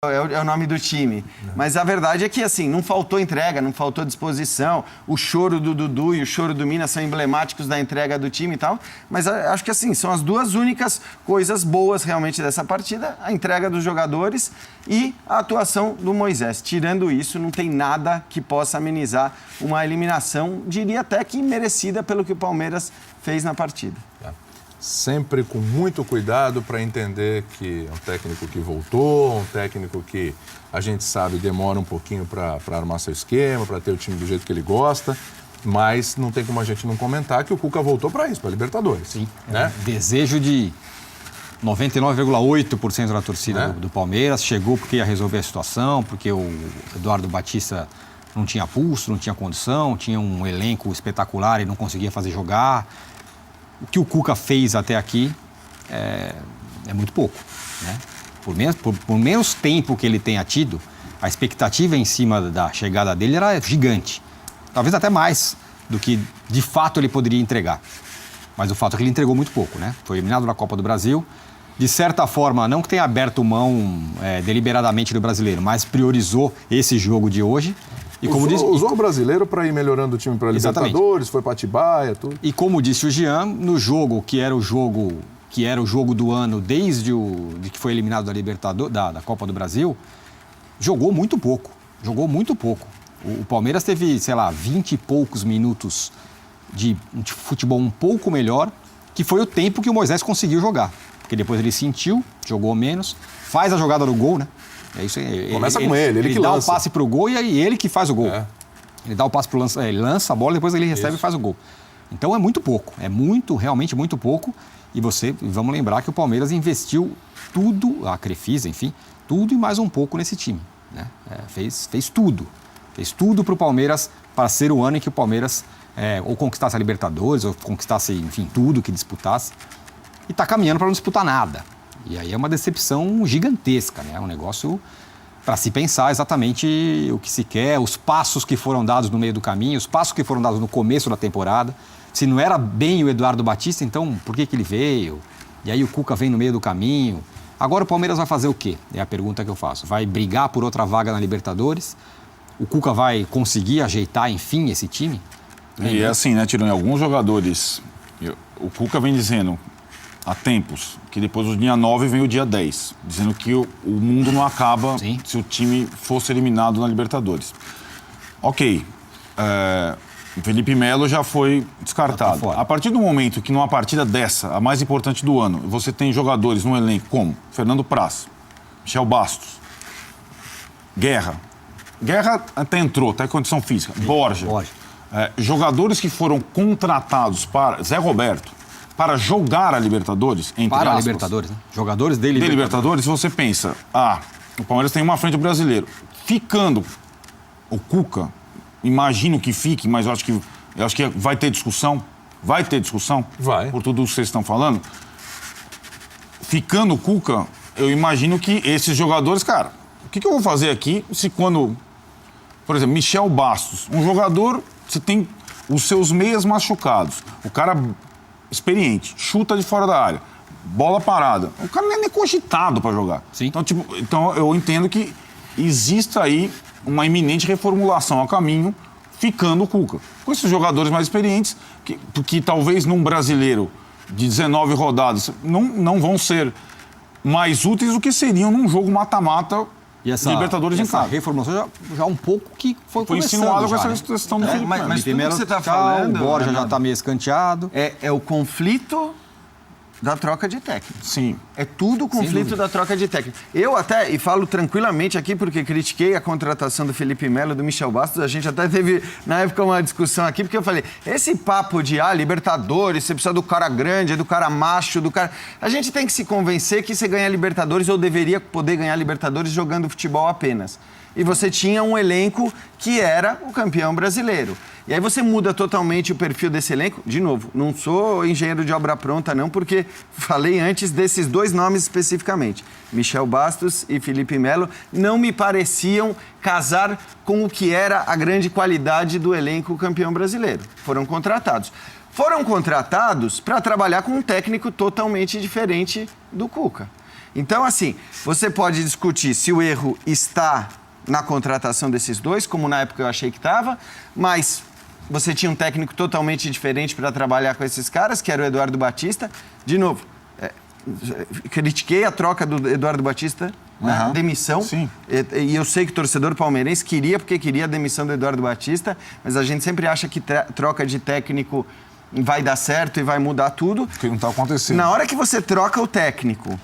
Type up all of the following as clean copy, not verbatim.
é o nome do time. Mas a verdade é que, assim, não faltou entrega, não faltou disposição. O choro do Dudu e o choro do Mina são emblemáticos da entrega do time e tal. Mas acho que, assim, são as duas únicas coisas boas realmente dessa partida. A entrega dos jogadores e a atuação do Moisés. Tirando isso, não tem nada que possa amenizar uma eliminação, diria até que merecida pelo que o Palmeiras fez na partida. Sempre com muito cuidado para entender que é um técnico que voltou, um técnico que a gente sabe demora um pouquinho para armar seu esquema, para ter o time do jeito que ele gosta, mas não tem como a gente não comentar que o Cuca voltou para isso, para Libertadores. Sim, né? Desejo de 99,8% da torcida do Palmeiras, chegou porque ia resolver a situação, porque o Eduardo Batista não tinha pulso, não tinha condição, tinha um elenco espetacular e não conseguia fazer jogar. O que o Cuca fez até aqui é muito pouco, né? Por menos tempo que ele tenha tido, a expectativa em cima da chegada dele era gigante. Talvez até mais do que, de fato, ele poderia entregar. Mas o fato é que ele entregou muito pouco, né? Foi eliminado na Copa do Brasil. De certa forma, não que tenha aberto mão deliberadamente do brasileiro, mas priorizou esse jogo de hoje. E como usou o brasileiro para ir melhorando o time para Libertadores, foi para Atibaia, tudo. E como disse o Jean, no jogo que era o jogo do ano desde que foi eliminado da Libertadores, da Copa do Brasil, jogou muito pouco. O Palmeiras teve, 20 e poucos minutos de futebol um pouco melhor, que foi o tempo que o Moisés conseguiu jogar. Porque depois ele sentiu, jogou menos, faz a jogada do gol, né? É isso aí. Começa com ele que dá lança. o passe pro gol e aí ele que faz o gol. Ele dá o passe pro lança, ele lança a bola, depois ele recebe e faz o gol. Então é muito pouco, realmente muito pouco. E vamos lembrar que o Palmeiras investiu tudo, a Crefisa, enfim, tudo e mais um pouco nesse time, né? Fez tudo. Fez tudo pro Palmeiras para ser o ano em que o Palmeiras ou conquistasse a Libertadores, ou conquistasse, enfim, tudo que disputasse. E tá caminhando para não disputar nada. E aí é uma decepção gigantesca, né? É um negócio para se pensar exatamente o que se quer, os passos que foram dados no meio do caminho, os passos que foram dados no começo da temporada. Se não era bem o Eduardo Batista, então por que ele veio? E aí o Cuca vem no meio do caminho. Agora o Palmeiras vai fazer o quê? É a pergunta que eu faço. Vai brigar por outra vaga na Libertadores? O Cuca vai conseguir ajeitar, enfim, esse time? E é assim, né, Tironi? Alguns jogadores... O Cuca vem dizendo há tempos que depois do dia 9 vem o dia 10, dizendo que o mundo não acaba se o time fosse eliminado na Libertadores. Ok, o Felipe Melo já foi descartado. A partir do momento que numa partida dessa, a mais importante do ano, você tem jogadores no elenco como Fernando Praz, Michel Bastos, Guerra até entrou, tá em condição física, Borja. Jogadores que foram contratados para Zé Roberto, para jogar a Libertadores, entre aspas. Libertadores, né? Jogadores de Libertadores, você pensa, o Palmeiras tem uma frente brasileiro. Ficando o Cuca, imagino que fique, mas eu acho que vai ter discussão. Vai ter discussão? Vai. Por tudo que vocês estão falando. Ficando o Cuca, eu imagino que esses jogadores, cara, o que eu vou fazer aqui se quando... Por exemplo, Michel Bastos, um jogador, você tem os seus meias machucados. O cara... experiente, chuta de fora da área, bola parada. O cara não é nem cogitado para jogar. Sim. Então eu entendo que exista aí uma iminente reformulação a caminho, ficando o Cuca. Com esses jogadores mais experientes, que talvez num brasileiro de 19 rodadas não vão ser mais úteis do que seriam num jogo mata-mata de Libertadores em casa. Essa reformulação já um pouco que foi insinuado com essa né? questão do Felipe Melo. Mas tudo que você está falando... O Borja já está meio escanteado. É o conflito da troca de técnico. Sim. É tudo o conflito da troca de técnico. Eu até, e falo tranquilamente aqui, porque critiquei a contratação do Felipe Melo e do Michel Bastos, a gente até teve, na época, uma discussão aqui, porque eu falei, esse papo de, Libertadores, você precisa do cara grande, do cara macho, do cara... A gente tem que se convencer que você ganha Libertadores, ou deveria poder ganhar Libertadores jogando futebol apenas. E você tinha um elenco que era o campeão brasileiro. E aí você muda totalmente o perfil desse elenco. De novo, não sou engenheiro de obra pronta, não, porque falei antes desses dois nomes especificamente. Michel Bastos e Felipe Melo não me pareciam casar com o que era a grande qualidade do elenco campeão brasileiro. Foram contratados para trabalhar com um técnico totalmente diferente do Cuca. Então, assim, você pode discutir se o erro está na contratação desses dois, como na época eu achei que estava, mas você tinha um técnico totalmente diferente para trabalhar com esses caras, que era o Eduardo Batista. De novo, critiquei a troca do Eduardo Batista, a demissão. Sim. E eu sei que o torcedor palmeirense queria, porque queria a demissão do Eduardo Batista, mas a gente sempre acha que troca de técnico vai dar certo e vai mudar tudo. Que não está acontecendo. Na hora que você troca o técnico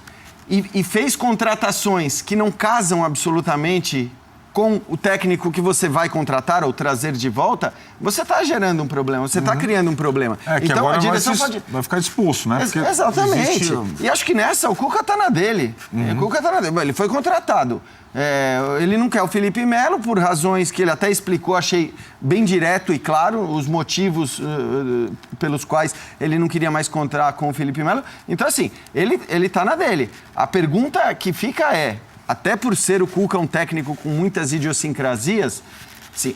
e fez contratações que não casam absolutamente com o técnico que você vai contratar ou trazer de volta, você está gerando um problema, você está criando um problema. Que então agora a direção vai ficar expulso, né? Porque exatamente. existe... E acho que nessa o Cuca está na dele. O Cuca está na dele. Ele foi contratado. Ele não quer o Felipe Melo por razões que ele até explicou, achei bem direto e claro os motivos pelos quais ele não queria mais contar com o Felipe Melo. Então, assim, ele está na dele. A pergunta que fica até por ser o Cuca um técnico com muitas idiosincrasias, sim,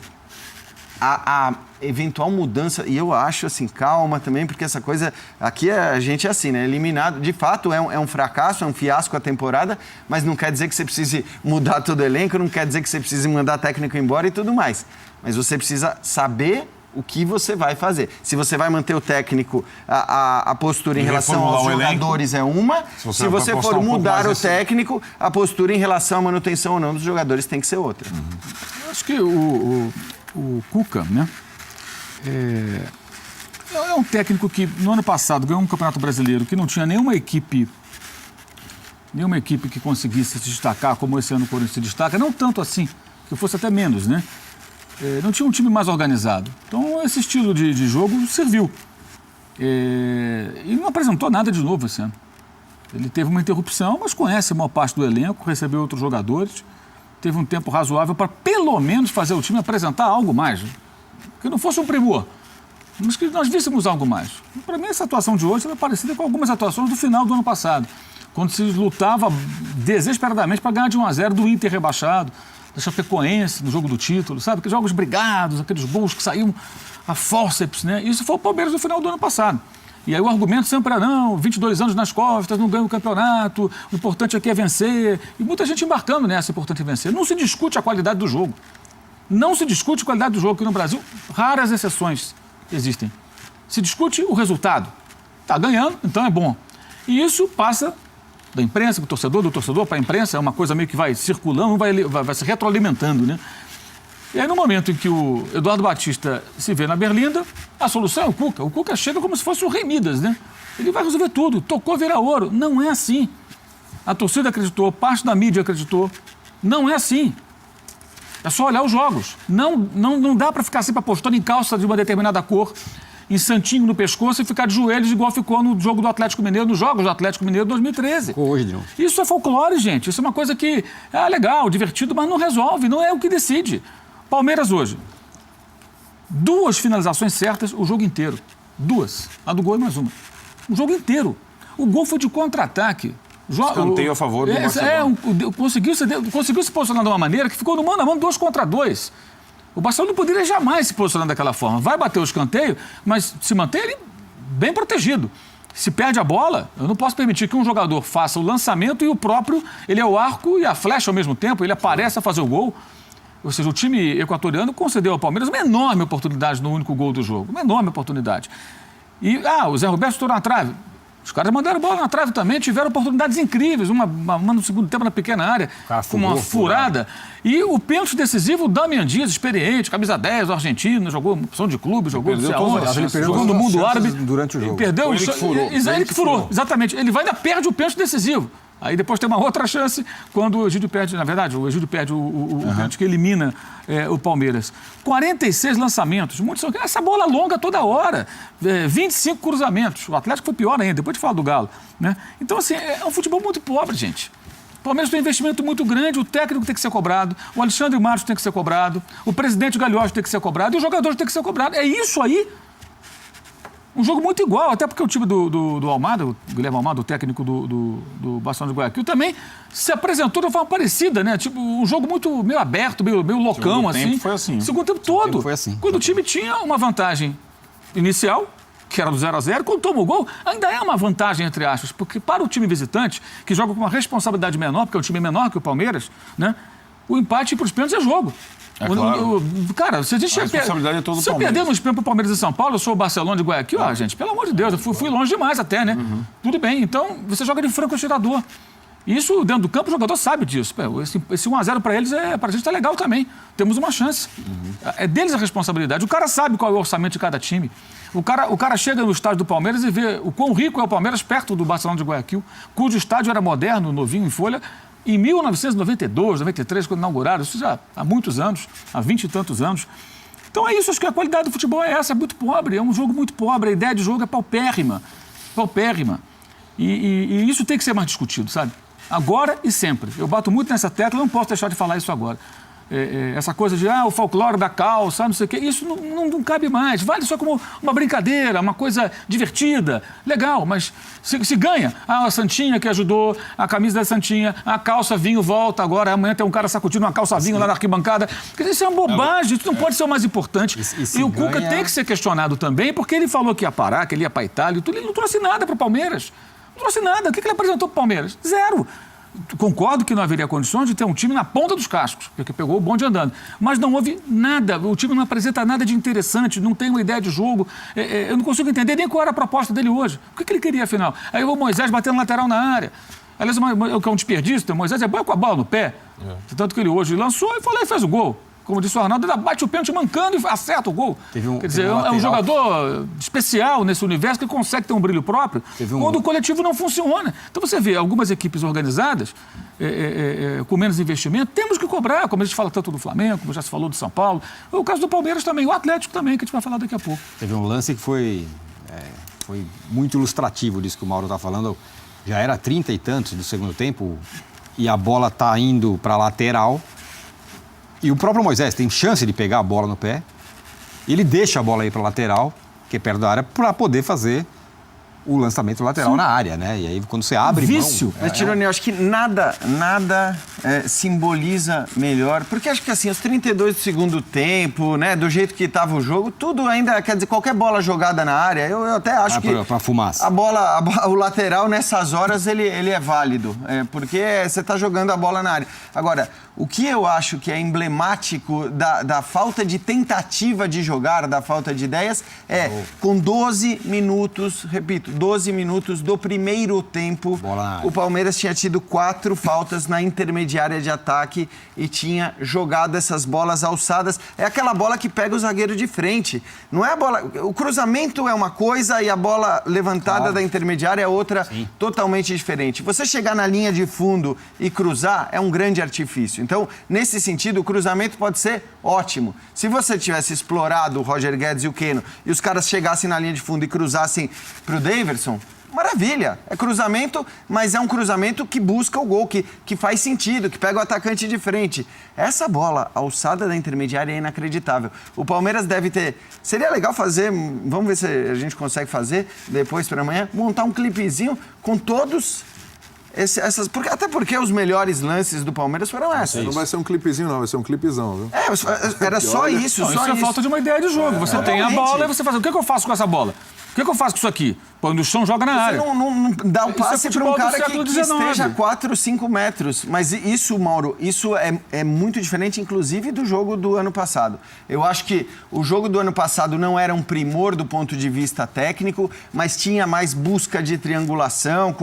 a eventual mudança, e eu acho assim, calma também, porque essa coisa, aqui a gente é assim, né? Eliminado, de fato é um fracasso, é um fiasco a temporada, mas não quer dizer que você precise mudar todo o elenco, não quer dizer que você precise mandar técnico embora e tudo mais. Mas você precisa saber o que você vai fazer. Se você vai manter o técnico, a postura em relação aos jogadores é uma. Se você for mudar o técnico, a postura em relação à manutenção ou não dos jogadores tem que ser outra. Eu acho que o Cuca, né? É um técnico que no ano passado ganhou um Campeonato Brasileiro que não tinha nenhuma equipe que conseguisse se destacar como esse ano o Corinthians se destaca, não tanto assim, que fosse até menos, né? Não tinha um time mais organizado. Então, esse estilo de jogo serviu. E não apresentou nada de novo esse ano. Ele teve uma interrupção, mas conhece a maior parte do elenco, recebeu outros jogadores, teve um tempo razoável para, pelo menos, fazer o time apresentar algo mais. Que não fosse um primor, mas que nós víssemos algo mais. Para mim, essa atuação de hoje é parecida com algumas atuações do final do ano passado, quando se lutava desesperadamente para ganhar de 1-0 do Inter rebaixado, da Chapecoense, no jogo do título, sabe? Aqueles jogos brigados, aqueles gols que saíam a fórceps, né? Isso foi o Palmeiras no final do ano passado. E aí o argumento sempre era, não, 22 anos nas costas, não ganha o campeonato, o importante aqui é vencer. E muita gente embarcando nessa, importante é vencer. Não se discute a qualidade do jogo. Não se discute a qualidade do jogo, que no Brasil raras exceções existem. Se discute o resultado. Está ganhando, então é bom. E isso passa da imprensa, do torcedor para a imprensa, é uma coisa meio que vai circulando, vai se retroalimentando, né? E aí, no momento em que o Eduardo Batista se vê na berlinda, a solução é o Cuca. O Cuca chega como se fosse o Rei Midas, né? Ele vai resolver tudo, tocou, vira ouro. Não é assim. A torcida acreditou, parte da mídia acreditou. Não é assim. É só olhar os jogos. Não dá para ficar sempre apostando em calça de uma determinada cor, em santinho no pescoço e ficar de joelhos igual ficou no jogo do Atlético Mineiro, nos jogos do Atlético Mineiro de 2013. Ficou hoje, não. Isso é folclore, gente. Isso é uma coisa que é legal, divertido, mas não resolve, não é o que decide. Palmeiras hoje, 2 finalizações certas o jogo inteiro. 2. A do gol e mais uma. O jogo inteiro. O gol foi de contra-ataque. Escanteio a favor do Barcelona. Conseguiu se posicionar de uma maneira que ficou no mano a mano 2 contra 2. O Barcelona não poderia jamais se posicionar daquela forma. Vai bater o escanteio, mas se mantém ele bem protegido. Se perde a bola, eu não posso permitir que um jogador faça o lançamento e o próprio, ele é o arco e a flecha ao mesmo tempo, ele aparece a fazer o gol. Ou seja, o time equatoriano concedeu ao Palmeiras uma enorme oportunidade no único gol do jogo. Uma enorme oportunidade. E, o Zé Roberto estourou na trave. Os caras mandaram bola na trave também, tiveram oportunidades incríveis, uma no segundo tempo na pequena área, com uma furada. E o pênalti decisivo, o Damian Dias, experiente, camisa 10, o argentino, jogou opção de clube, jogou jogou no mundo árabe. Durante o jogo. Perdeu Ele que furou. Ele que furou, exatamente. Ele ainda perde o pênalti decisivo. Aí depois tem uma outra chance quando o Egídio perde, na verdade, o Egídio perde o pênalti que elimina o Palmeiras. 46 lançamentos, essa bola longa toda hora, 25 cruzamentos. O Atlético foi pior ainda, depois de falar do Galo, né? Então, assim, é um futebol muito pobre, gente. O Palmeiras tem um investimento muito grande, o técnico tem que ser cobrado, o Alexandre Matos tem que ser cobrado, o presidente Gagliotti tem que ser cobrado e os jogadores têm que ser cobrados. É isso aí. Um jogo muito igual, até porque o time do Almada, o Guilherme Almada, o técnico do Barcelona de Guayaquil, também se apresentou de uma forma parecida, né? Tipo, um jogo muito meio aberto, meio loucão, assim. Tempo foi assim. Segundo tempo todo. Foi assim. Quando o time tinha uma vantagem inicial, que era do 0-0, quando toma o gol, ainda é uma vantagem, entre aspas, porque para o time visitante, que joga com uma responsabilidade menor, porque é um time menor que o Palmeiras, né? O empate para os pênaltis é jogo. É claro. Cara, se a gente... A responsabilidade é toda do Se eu Palmeiras. perder nos pênaltis para o Palmeiras em São Paulo, eu sou o Barcelona de Guayaquil, gente, pelo amor de Deus, eu fui longe demais até, né? Tudo bem, então você joga de franco atirador. Isso, dentro do campo, o jogador sabe disso. Esse 1-0 para eles, para a gente tá legal também. Temos uma chance. É deles a responsabilidade. O cara sabe qual é o orçamento de cada time. O cara chega no estádio do Palmeiras e vê o quão rico é o Palmeiras perto do Barcelona de Guayaquil, cujo estádio era moderno, novinho, em folha, em 1992, 93, quando inauguraram, isso já há muitos anos, há 20 e tantos anos. Então é isso, acho que a qualidade do futebol é essa, é muito pobre, é um jogo muito pobre, a ideia de jogo é paupérrima, paupérrima. E isso tem que ser mais discutido, sabe? Agora e sempre. Eu bato muito nessa tecla, não posso deixar de falar isso agora. Essa coisa de, o folclore da calça, não sei o quê, isso não cabe mais. Vale só como uma brincadeira, uma coisa divertida, legal, mas se ganha, a Santinha que ajudou, a camisa da Santinha, a calça vinho volta agora, amanhã tem um cara sacudindo uma calça vinho lá na arquibancada. Isso é uma bobagem, isso não pode ser o mais importante. E o Cuca tem que ser questionado também, porque ele falou que ia parar, que ele ia para a Itália, ele não trouxe nada para o Palmeiras. Não trouxe nada. O que ele apresentou para o Palmeiras? Zero. Concordo que não haveria condições de ter um time na ponta dos cascos, porque pegou o bonde andando. Mas não houve nada, o time não apresenta nada de interessante, não tem uma ideia de jogo. Eu não consigo entender nem qual era a proposta dele hoje. O que ele queria, afinal? Aí o Moisés batendo lateral na área. Aliás, o que é um desperdício, o Moisés é bom com a bola no pé. Tanto que ele hoje lançou e foi lá e fez o gol. Como disse o Arnaldo, ele bate o pênalti mancando e acerta o gol. Quer dizer, é um jogador especial nesse universo que consegue ter um brilho próprio quando o coletivo não funciona. Então você vê algumas equipes organizadas com menos investimento, temos que cobrar, como a gente fala tanto do Flamengo, como já se falou do São Paulo. O caso do Palmeiras também, o Atlético também, que a gente vai falar daqui a pouco. Teve um lance que foi muito ilustrativo disso que o Mauro está falando. Já era 30 e tantos do segundo tempo e a bola está indo para a lateral. E o próprio Moisés tem chance de pegar a bola no pé. Ele deixa a bola ir para a lateral, que é perto da área, para poder fazer o lançamento lateral na área, né? E aí quando você abre vício. mão... Tironi, eu acho que nada simboliza melhor, porque acho que assim, os 32 do segundo tempo, né, do jeito que estava o jogo, tudo ainda, quer dizer, qualquer bola jogada na área, eu até acho que... Para fumaça. O lateral, nessas horas, ele é válido, porque você está jogando a bola na área. Agora, o que eu acho que é emblemático da falta de tentativa de jogar, da falta de ideias, com 12 minutos, repito, 12 minutos do primeiro tempo, o Palmeiras tinha tido 4 faltas na intermediária de ataque e tinha jogado essas bolas alçadas. É aquela bola que pega o zagueiro de frente. Não é a bola... O cruzamento é uma coisa e a bola levantada da intermediária é outra totalmente diferente. Você chegar na linha de fundo e cruzar é um grande artifício. Então, nesse sentido, o cruzamento pode ser ótimo. Se você tivesse explorado o Roger Guedes e o Keno e os caras chegassem na linha de fundo e cruzassem pro Daverson, maravilha. É cruzamento, mas é um cruzamento que busca o gol, que faz sentido, que pega o atacante de frente. Essa bola alçada da intermediária é inacreditável. O Palmeiras deve ter... Seria legal fazer, vamos ver se a gente consegue fazer depois para amanhã, montar um clipezinho com todos... Até porque os melhores lances do Palmeiras foram essas. Não vai ser um clipezinho, não, vai ser um clipezão, viu? Era só isso. Não, isso é falta de uma ideia de jogo. Você tem a bola e você faz. O que eu faço com essa bola? O que eu faço com isso aqui? Põe no chão, joga na área. Você não dá o passe para um cara que XIX. esteja a 4, 5 metros. Mas isso, Mauro, isso é muito diferente, inclusive, do jogo do ano passado. Eu acho que o jogo do ano passado não era um primor do ponto de vista técnico, mas tinha mais busca de triangulação,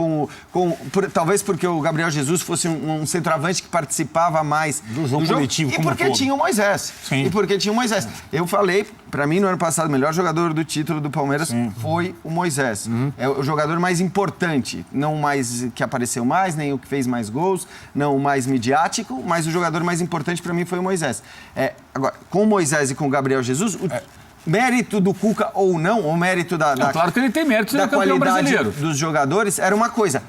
talvez porque o Gabriel Jesus fosse um centroavante que participava mais do jogo coletivo. E porque tinha o Moisés. Sim. E porque tinha o Moisés. Eu falei, para mim, no ano passado, o melhor jogador do título do Palmeiras foi o Moisés. É o jogador mais importante, não o mais que apareceu mais, nem o que fez mais gols, não o mais midiático, mas o jogador mais importante para mim foi o Moisés. Agora, com o Moisés e com o Gabriel Jesus, mérito do Cuca ou não, o mérito claro que ele tem mérito, da ele é campeão qualidade brasileiro dos jogadores, era uma coisa.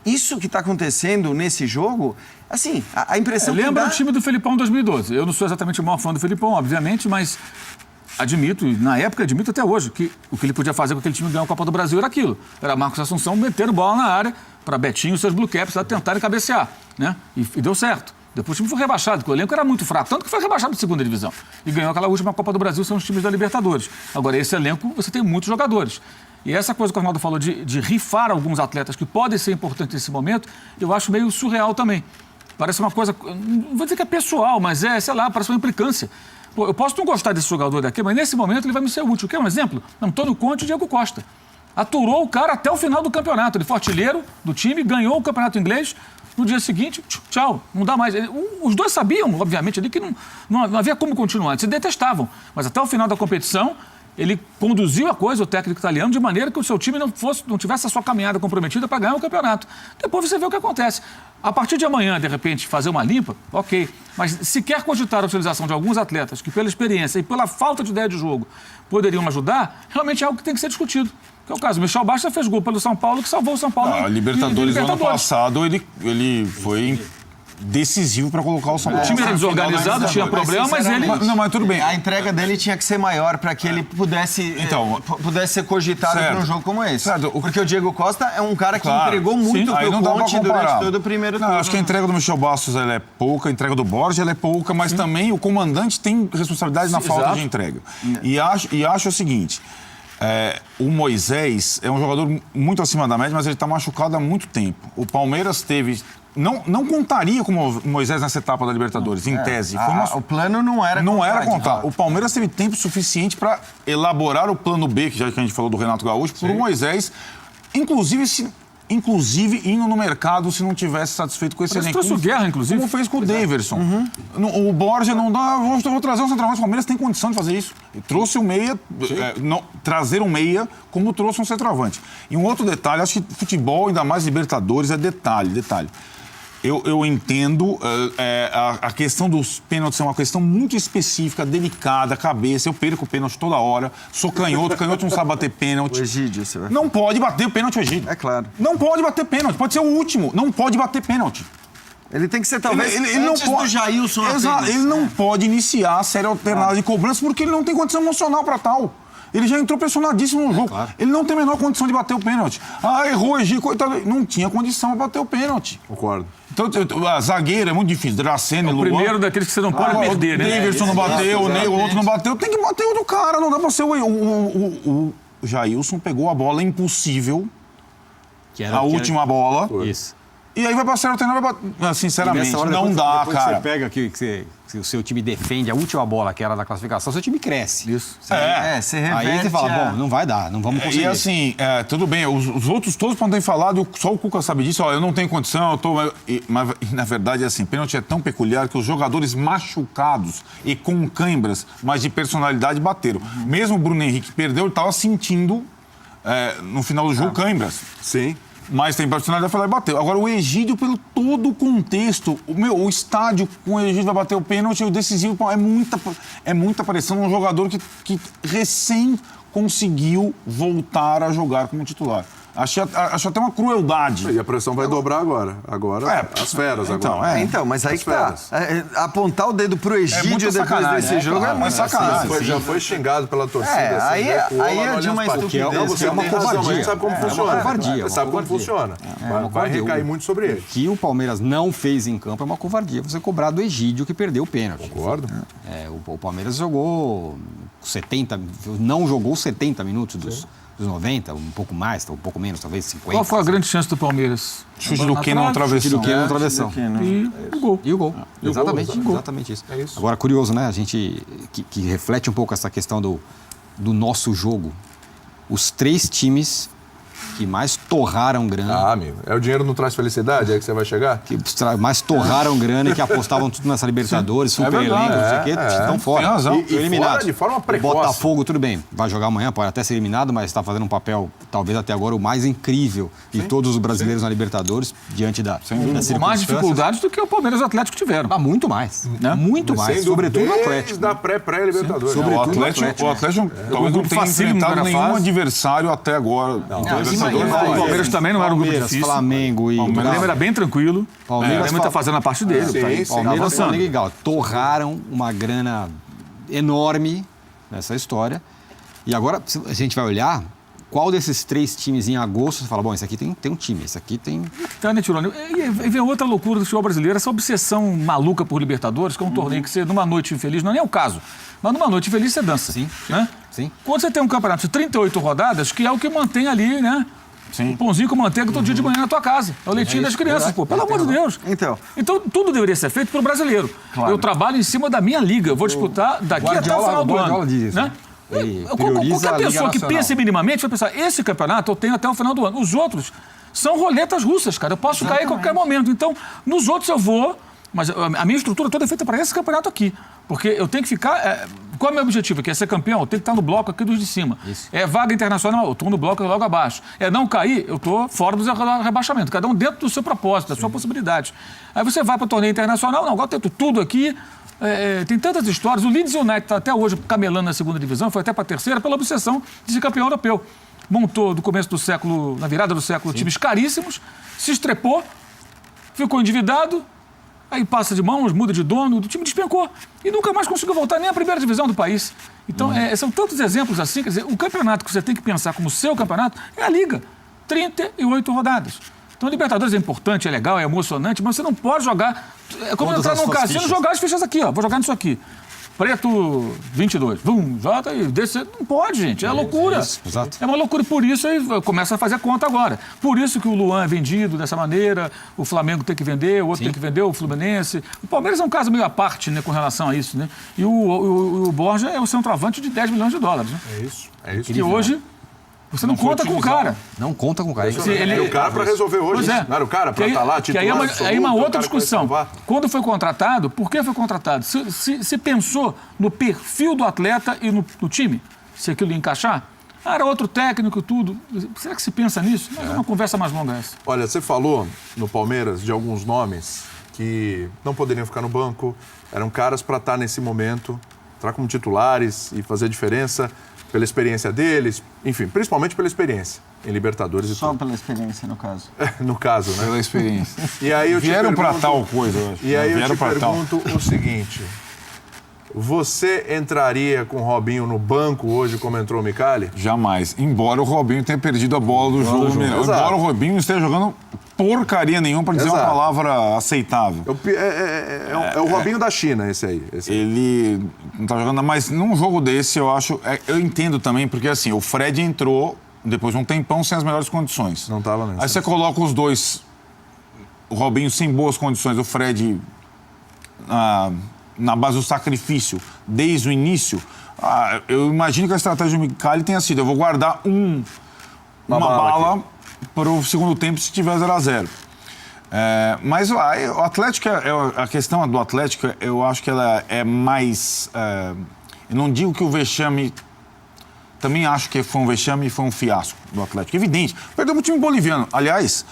Isso que está acontecendo nesse jogo, assim, a impressão que lembra dá... o time do Felipão 2012. Eu não sou exatamente o maior fã do Felipão, obviamente, mas... Admito, e na época admito até hoje, que o que ele podia fazer com aquele time ganhar a Copa do Brasil era aquilo. Era Marcos Assunção metendo bola na área para Betinho e seus Blue Caps lá tentarem cabecear, né? E deu certo. Depois o time foi rebaixado, porque o elenco era muito fraco, tanto que foi rebaixado de segunda divisão. E ganhou aquela última Copa do Brasil, são os times da Libertadores. Agora, esse elenco, você tem muitos jogadores. E essa coisa que o Arnaldo falou de rifar alguns atletas que podem ser importantes nesse momento, eu acho meio surreal também. Parece uma coisa, não vou dizer que é pessoal, mas sei lá, parece uma implicância. Pô, eu posso não gostar desse jogador daqui, mas nesse momento ele vai me ser útil. Quer um exemplo? Antônio Conte e Diego Costa. Aturou o cara até o final do campeonato. Ele foi artilheiro do time, ganhou o campeonato inglês. No dia seguinte, tchau, não dá mais. Os dois sabiam, obviamente, ali que não havia como continuar. Eles se detestavam. Mas até o final da competição, ele conduziu a coisa, o técnico italiano, de maneira que o seu time não tivesse a sua caminhada comprometida para ganhar o campeonato. Depois você vê o que acontece. A partir de amanhã, de repente, fazer uma limpa, ok. Mas se quer cogitar a utilização de alguns atletas que, pela experiência e pela falta de ideia de jogo, poderiam ajudar, realmente é algo que tem que ser discutido. Que é o caso, o Michel Bastos fez gol pelo São Paulo, que salvou o São Paulo. A Libertadores do ano passado, ele foi decisivo para colocar o São Paulo. O time era desorganizado, tinha problema, mas ele... Não, mas tudo bem. A entrega dele tinha que ser maior para que ele pudesse ser cogitado para um jogo como esse. Certo. Porque o Diego Costa é um cara que entregou muito aí pro não dá pra Conte comparar. durante todo o primeiro turno. Acho que a entrega do Michel Bastos ela é pouca, a entrega do Borges ela é pouca, mas também o comandante tem responsabilidade na falta de entrega. E acho o seguinte... o Moisés é um jogador muito acima da média, mas ele está machucado há muito tempo. O Palmeiras teve... Não contaria com o Moisés nessa etapa da Libertadores, em tese. O plano não era contar. O Palmeiras teve tempo suficiente para elaborar o plano B, que já que a gente falou do Renato Gaúcho, por Moisés, inclusive indo no mercado se não tivesse satisfeito com esse elenco. Trouxe o Guerra, inclusive. Como fez com o Daverson. O Borja não dá... Vou trazer um centroavante. O Palmeiras tem condição de fazer isso. E trouxe o meia... trazer um meia como trouxe um centroavante. E um outro detalhe, acho que futebol, ainda mais Libertadores, é detalhe. Eu entendo a questão dos pênaltis é uma questão muito específica, delicada, cabeça. Eu perco o pênalti toda hora. Sou canhoto não sabe bater pênalti. O Egídio, você vai... Não pode bater o pênalti, o Egídio. É claro. Não pode bater pênalti. Pode ser o último. Não pode bater pênalti. Ele tem que ser, talvez, ele não pode, do Jailson apenas. Ele não pode iniciar a série alternada de cobrança porque ele não tem condição emocional para tal. Ele já entrou pressionadíssimo no jogo. Claro. Ele não tem a menor condição de bater o pênalti. Errou, Egídio, coitado. Não tinha condição para bater o pênalti. Concordo. Então, a zagueira é muito difícil. Dracena, o primeiro daqueles que você não pode perder, né? Daverson não bateu, o outro não bateu. Tem que bater o do cara. Não dá para ser o Jailson pegou a bola impossível. A última bola. Isso. E aí vai passar o treinador, sinceramente, não dá, depois cara. Você pega que o seu time defende a última bola, que era da classificação, seu time cresce. Isso. Você reverte. Aí você fala, bom, não vai dar, não vamos conseguir. E assim, tudo bem, os outros todos podem ter falado, só o Cuca sabe disso, eu não tenho condição, eu tô... Mas, na verdade, assim, pênalti é tão peculiar que os jogadores machucados e com cãibras, mas de personalidade, bateram. Mesmo o Bruno Henrique perdeu, ele estava sentindo, no final do jogo, cãibras. Sim. Mas tem personalidade, foi lá e bateu. Agora, o Egídio, pelo todo o contexto, o estádio com o Egídio vai bater o pênalti, o decisivo, é muita pressão num jogador que recém conseguiu voltar a jogar como titular. Acho até uma crueldade. E a pressão vai dobrar agora. Agora, as feras agora. Então, mas aí que tá. Apontar o dedo pro Egídio depois desse jogo é muito sacanagem. Já foi xingado pela torcida. Aí é de uma estupidez. Você é uma covardia. A gente sabe como funciona. Uma covardia. Você sabe como funciona. Vai recair muito sobre ele. O que o Palmeiras não fez em campo é uma covardia. Você cobrar do Egídio que perdeu o pênalti. Concordo. O Palmeiras jogou 70, não jogou 70 minutos dos 90, um pouco mais, um pouco menos, talvez 50. Qual foi a grande chance do Palmeiras? Chute do Keno no travessão. Chute do Keno no travessão. E o gol. E o gol. Exatamente isso. É isso. Agora, curioso, né? A gente que reflete um pouco essa questão do nosso jogo. Os 3 times que mais torraram grana. Amigo. O dinheiro não traz felicidade? É que você vai chegar? Que mais torraram grana e que apostavam tudo nessa Libertadores, super elenco, não sei o quê, estão fora. Tem razão. E eliminados. Fora de forma precoce. O Botafogo, tudo bem, vai jogar amanhã, pode até ser eliminado, mas está fazendo um papel, talvez até agora, o mais incrível de todos os brasileiros na Libertadores, diante das circunstâncias. Com mais dificuldades do que o Palmeiras e o Atlético tiveram. Muito mais. Né? Muito mais. Sobretudo no Atlético. Da pré-Libertadores. O Atlético talvez não tenha enfrentado nenhum adversário até agora. O Palmeiras também não era um grupo difícil. Flamengo e... O Grêmio era bem tranquilo. O Grêmio está fazendo a parte dele. Palmeiras, Flamengo e Galo torraram uma grana enorme nessa história. E agora, se a gente vai olhar, qual desses 3 times em agosto você fala, bom, esse aqui tem um time, esse aqui tem... Tá, né, Tirone? E vem outra loucura do futebol brasileiro, essa obsessão maluca por Libertadores, que é um torneio que você, numa noite infeliz, não é nem o caso, mas numa noite infeliz você dança. Sim, né? sim. Quando você tem um campeonato de 38 rodadas, que é o que mantém ali, né? Sim. O pãozinho com manteiga todo dia de manhã na tua casa. É o leitinho das crianças, pô. Pelo amor de Deus. Então, tudo deveria ser feito pelo brasileiro. Claro. Eu trabalho em cima da minha liga. Eu vou disputar daqui até o final do ano. Diz isso. Né? Ele Qualquer pessoa que pense minimamente vai pensar, esse campeonato eu tenho até o final do ano. Os outros são roletas russas, cara. Eu posso cair a qualquer momento. Então, nos outros eu vou... Mas a minha estrutura toda é feita para esse campeonato aqui. Porque eu tenho que ficar... Qual é o meu objetivo? Que é ser campeão? Eu tenho que estar no bloco aqui dos de cima. Isso. É vaga internacional? Eu estou no bloco logo abaixo. É não cair? Eu estou fora do rebaixamento. Cada um dentro do seu propósito, da sua possibilidade. Aí você vai para o torneio internacional, não, agora eu tento tudo aqui. Tem tantas histórias. O Leeds United está até hoje camelando na segunda divisão, foi até para a terceira, pela obsessão de ser campeão europeu. Montou, do começo do século, na virada do século, times caríssimos, se estrepou, ficou endividado, aí passa de mãos, muda de dono, o time despencou e nunca mais conseguiu voltar nem à primeira divisão do país. Então, são tantos exemplos assim, quer dizer, o campeonato que você tem que pensar como seu campeonato é a Liga, 38 rodadas. Então, a Libertadores é importante, é legal, é emocionante, mas você não pode jogar... É como entrar num cassino e jogar as fichas aqui, ó, vou jogar nisso aqui. Preto 22, joga e desce. Não pode, gente, é loucura. Exato. É uma loucura, por isso aí começa a fazer conta agora. Por isso que o Luan é vendido dessa maneira, o Flamengo tem que vender, o outro tem que vender, o Fluminense. O Palmeiras é um caso meio à parte, né, com relação a isso, né? E o Borja é o centroavante de 10 milhões de dólares, né? É isso. Que hoje você não conta com o cara. Não conta com o cara. Ele é o cara para resolver hoje. Não era o cara para estar lá, titular. Que aí é uma outra discussão. Quando foi contratado, por que foi contratado? Se pensou no perfil do atleta e no time, se aquilo ia encaixar, era outro técnico e tudo. Será que se pensa nisso? Não é uma conversa mais longa essa. Olha, você falou no Palmeiras de alguns nomes que não poderiam ficar no banco, eram caras para estar nesse momento, entrar como titulares e fazer diferença. Pela experiência deles, enfim, principalmente pela experiência em Libertadores e Só tudo. pela experiência, no caso. No caso, né? Pela experiência. E aí eu Vieram para tal coisa, eu acho. E aí eu Vieram te pra tal. pergunto o seguinte: você entraria com o Robinho no banco hoje, como entrou o Micali? Jamais. Embora o Robinho tenha perdido a bola do jogo. Embora o Robinho não esteja jogando porcaria nenhuma, para dizer uma palavra aceitável. É o Robinho da China, esse aí. Ele não está jogando, mas num jogo desse eu acho... eu entendo também, porque assim, o Fred entrou depois de um tempão sem as melhores condições. Não estava mesmo. Aí você coloca os dois, o Robinho sem boas condições, o Fred na base do sacrifício desde o início. Eu imagino que a estratégia do Micali tenha sido: eu vou guardar uma bala para o segundo tempo se tiver 0-0. Mas o Atlético, a questão do Atlético, eu acho que ela é mais... eu não digo que o vexame... Também acho que foi um vexame e foi um fiasco do Atlético. Evidente. Perdeu para o time boliviano. Aliás,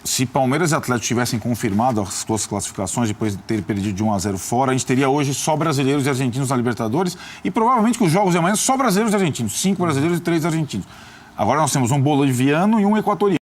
se Palmeiras e Atlético tivessem confirmado as suas classificações depois de ter perdido de 1-0 fora, a gente teria hoje só brasileiros e argentinos na Libertadores e provavelmente com os jogos de amanhã só brasileiros e argentinos. 5 brasileiros e 3 argentinos. Agora nós temos um boliviano e um equatoriano.